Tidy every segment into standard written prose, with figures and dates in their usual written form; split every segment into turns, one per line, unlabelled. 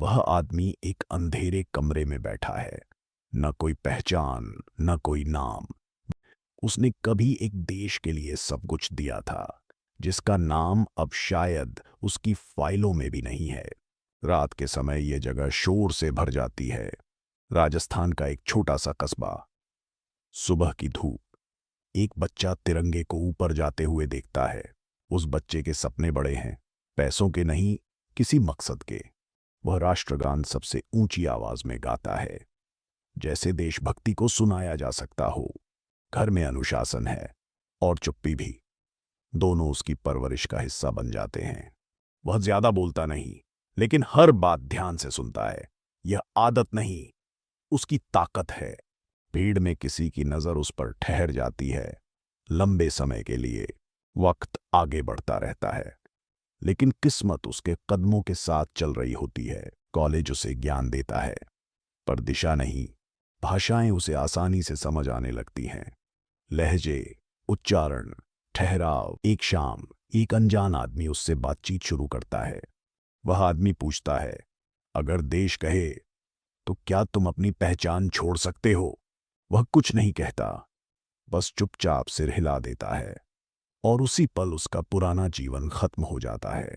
वह आदमी एक अंधेरे कमरे में बैठा है। न कोई पहचान, न कोई नाम। उसने कभी एक देश के लिए सब कुछ दिया था, जिसका नाम अब शायद उसकी फाइलों में भी नहीं है। रात के समय यह जगह शोर से भर जाती है। राजस्थान का एक छोटा सा कस्बा। सुबह की धूप। एक बच्चा तिरंगे को ऊपर जाते हुए देखता है। उस बच्चे के सपने बड़े हैं, पैसों के नहीं, किसी मकसद के। वह राष्ट्रगान सबसे ऊंची आवाज में गाता है, जैसे देशभक्ति को सुनाया जा सकता हो। घर में अनुशासन है और चुप्पी भी। दोनों उसकी परवरिश का हिस्सा बन जाते हैं। वह ज्यादा बोलता नहीं, लेकिन हर बात ध्यान से सुनता है। यह आदत नहीं, उसकी ताकत है। भीड़ में किसी की नजर उस पर ठहर जाती है। लंबे समय के लिए वक्त आगे बढ़ता रहता है, लेकिन किस्मत उसके कदमों के साथ चल रही होती है। कॉलेज उसे ज्ञान देता है, पर दिशा नहीं। भाषाएं उसे आसानी से समझ आने लगती हैं। लहजे, उच्चारण, ठहराव। एक शाम एक अनजान आदमी उससे बातचीत शुरू करता है। वह आदमी पूछता है, अगर देश कहे तो क्या तुम अपनी पहचान छोड़ सकते हो? वह कुछ नहीं कहता, बस चुपचाप सिर हिला देता है। और उसी पल उसका पुराना जीवन खत्म हो जाता है।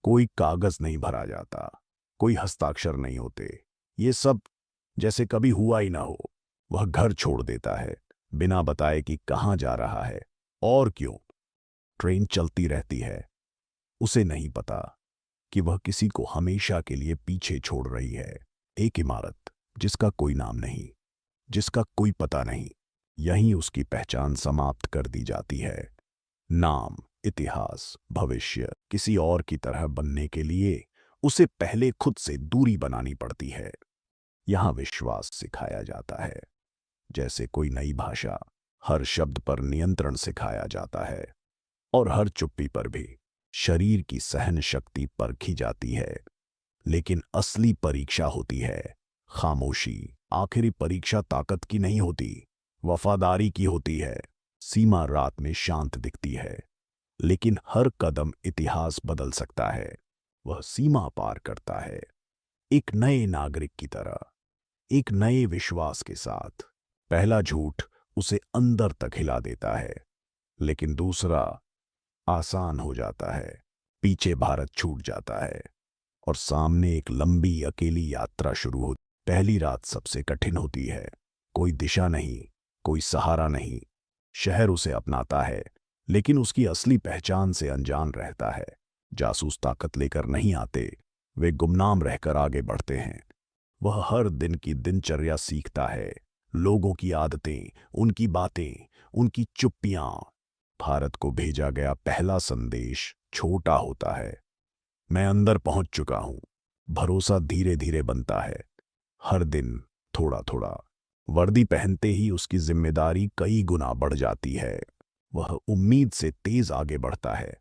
कोई कागज नहीं भरा जाता, कोई हस्ताक्षर नहीं होते। ये सब जैसे कभी हुआ ही ना हो। वह घर छोड़ देता है, बिना बताए कि कहाँ जा रहा है और क्यों। ट्रेन चलती रहती है। उसे नहीं पता कि वह किसी को हमेशा के लिए पीछे छोड़ रही है। एक इमारत जिसका कोई नाम नहीं, जिसका कोई पता नहीं। यहीं उसकी पहचान समाप्त कर दी जाती है। नाम, इतिहास, भविष्य किसी और की तरह बनने के लिए उसे पहले खुद से दूरी बनानी पड़ती है। यहाँ विश्वास सिखाया जाता है, जैसे कोई नई भाषा। हर शब्द पर नियंत्रण सिखाया जाता है, और हर चुप्पी पर भी शरीर की सहन शक्ति परखी जाती है। लेकिन असली परीक्षा होती है खामोशी। आखिरी परीक्षा ताकत की नहीं होती, वफादारी की होती है। सीमा रात में शांत दिखती है, लेकिन हर कदम इतिहास बदल सकता है। वह सीमा पार करता है, एक नए नागरिक की तरह, एक नए विश्वास के साथ। पहला झूठ उसे अंदर तक हिला देता है, लेकिन दूसरा आसान हो जाता है। पीछे भारत छूट जाता है और सामने एक लंबी अकेली यात्रा शुरू होती। पहली रात सबसे कठिन होती है। कोई दिशा नहीं, कोई सहारा नहीं। शहर उसे अपनाता है, लेकिन उसकी असली पहचान से अनजान रहता है। जासूस ताकत लेकर नहीं आते, वे गुमनाम रहकर आगे बढ़ते हैं। वह हर दिन की दिनचर्या सीखता है, लोगों की आदतें, उनकी बातें, उनकी चुप्पियां। भारत को भेजा गया पहला संदेश छोटा होता है, मैं अंदर पहुंच चुका हूं। भरोसा धीरे धीरे बनता है, हर दिन थोड़ा थोड़ा। वर्दी पहनते ही उसकी जिम्मेदारी कई गुना बढ़ जाती है। वह उम्मीद से तेज आगे बढ़ता है,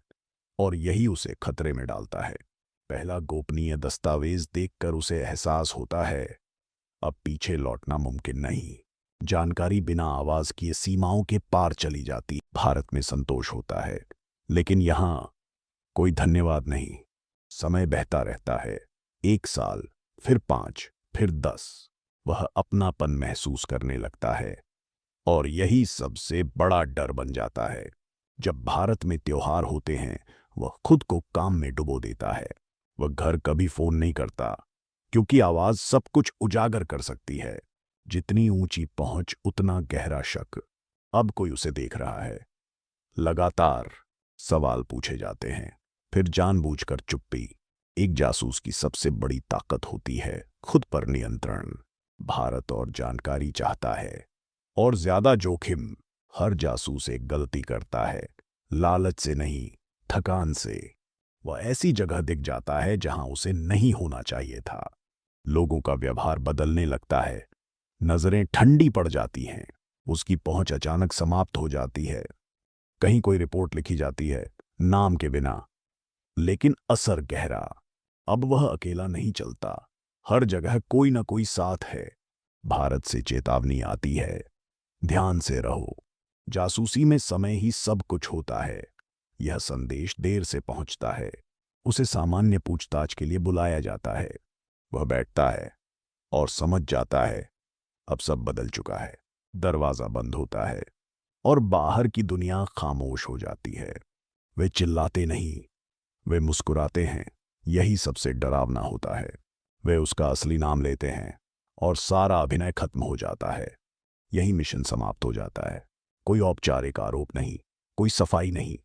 और यही उसे खतरे में डालता है। पहला गोपनीय दस्तावेज देखकर उसे एहसास होता है, अब पीछे लौटना मुमकिन नहीं। जानकारी बिना आवाज किए सीमाओं के पार चली जाती। भारत में संतोष होता है, लेकिन यहां कोई धन्यवाद नहीं। समय बहता रहता है, 1 साल, फिर 5, फिर 10। वह अपनापन महसूस करने लगता है, और यही सबसे बड़ा डर बन जाता है। जब भारत में त्योहार होते हैं, वह खुद को काम में डुबो देता है। वह घर कभी फोन नहीं करता, क्योंकि आवाज सब कुछ उजागर कर सकती है। जितनी ऊंची पहुंच, उतना गहरा शक। अब कोई उसे देख रहा है। लगातार सवाल पूछे जाते हैं, फिर जानबूझकर चुप्पी। एक जासूस की सबसे बड़ी ताकत होती है खुद पर नियंत्रण। भारत और जानकारी चाहता है, और ज्यादा जोखिम। हर जासूस एक गलती करता है, लालच से नहीं, थकान से। वह ऐसी जगह दिख जाता है जहां उसे नहीं होना चाहिए था। लोगों का व्यवहार बदलने लगता है, नजरें ठंडी पड़ जाती हैं। उसकी पहुंच अचानक समाप्त हो जाती है। कहीं कोई रिपोर्ट लिखी जाती है, नाम के बिना, लेकिन असर गहरा। अब वह अकेला नहीं चलता, हर जगह कोई ना कोई साथ है। भारत से चेतावनी आती है, ध्यान से रहो। जासूसी में समय ही सब कुछ होता है। यह संदेश देर से पहुंचता है। उसे सामान्य पूछताछ के लिए बुलाया जाता है। वह बैठता है और समझ जाता है अब सब बदल चुका है। दरवाजा बंद होता है और बाहर की दुनिया खामोश हो जाती है। वे चिल्लाते नहीं, वे मुस्कुराते हैं। यही सबसे डरावना होता है। वे उसका असली नाम लेते हैं और सारा अभिनय खत्म हो जाता है। यही मिशन समाप्त हो जाता है। कोई औपचारिक आरोप नहीं, कोई सफाई नहीं,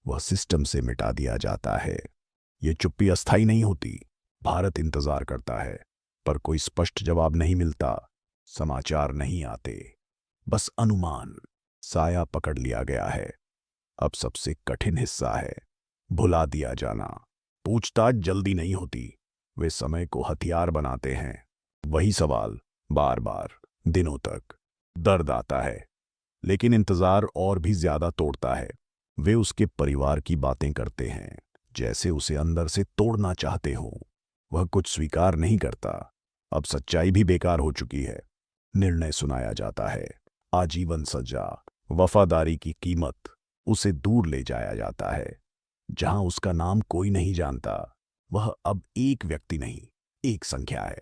वह सिस्टम से मिटा दिया जाता है। ये चुप्पी अस्थाई नहीं होती। भारत इंतजार करता है, पर कोई स्पष्ट जवाब नहीं मिलता। समाचार नहीं आते, बस अनुमान। साया पकड़ लिया गया है। अब सबसे कठिन हिस्सा है भुला दिया जाना। पूछताछ जल्दी नहीं होती, वे समय को हथियार बनाते हैं। वही सवाल बार बार, दिनों तक। दर्द आता है, लेकिन इंतजार और भी ज्यादा तोड़ता है। वे उसके परिवार की बातें करते हैं, जैसे उसे अंदर से तोड़ना चाहते हो। वह कुछ स्वीकार नहीं करता। अब सच्चाई भी बेकार हो चुकी है। निर्णय सुनाया जाता है, आजीवन सजा, वफादारी की कीमत। उसे दूर ले जाया जाता है, जहां उसका नाम कोई नहीं जानता। वह अब एक व्यक्ति नहीं, एक संख्या है।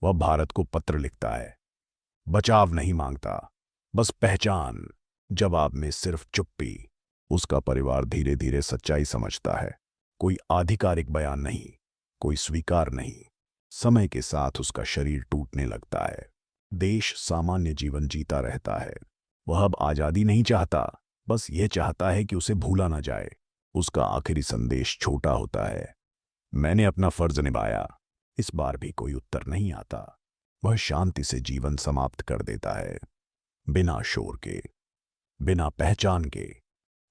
वह भारत को पत्र लिखता है, बचाव नहीं मांगता, बस पहचान। जवाब में सिर्फ चुप्पी। उसका परिवार धीरे धीरे सच्चाई समझता है। कोई आधिकारिक बयान नहीं, कोई स्वीकार नहीं। समय के साथ उसका शरीर टूटने लगता है। देश सामान्य जीवन जीता रहता है। वह अब आजादी नहीं चाहता, बस यह चाहता है कि उसे भूला ना जाए। उसका आखिरी संदेश छोटा होता है, मैंने अपना फर्ज निभाया। इस बार भी कोई उत्तर नहीं आता। वह शांति से जीवन समाप्त कर देता है, बिना शोर के, बिना पहचान के।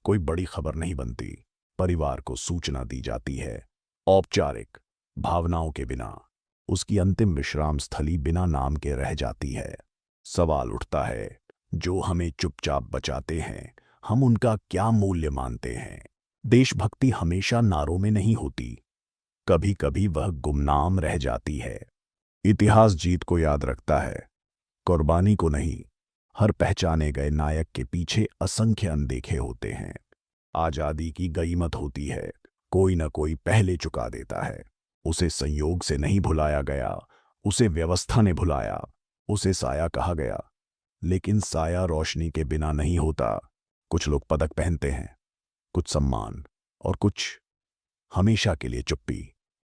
कोई बड़ी खबर नहीं बनती। परिवार को सूचना दी जाती है, औपचारिक, भावनाओं के बिना। उसकी अंतिम विश्राम स्थली बिना नाम के रह जाती है। सवाल उठता है, जो हमें चुपचाप बचाते हैं, हम उनका क्या मूल्य मानते हैं? देशभक्ति हमेशा नारों में नहीं होती, कभी कभी वह गुमनाम रह जाती है। इतिहास जीत को याद रखता है, कुर्बानी को नहीं। हर पहचाने गए नायक के पीछे असंख्य अनदेखे होते हैं। आजादी की गनीमत होती है, कोई न कोई पहले चुका देता है। उसे संयोग से नहीं भुलाया गया, उसे व्यवस्था ने भुलाया। उसे साया कहा गया, लेकिन साया रोशनी के बिना नहीं होता। कुछ लोग पदक पहनते हैं, कुछ सम्मान, और कुछ हमेशा के लिए चुप्पी।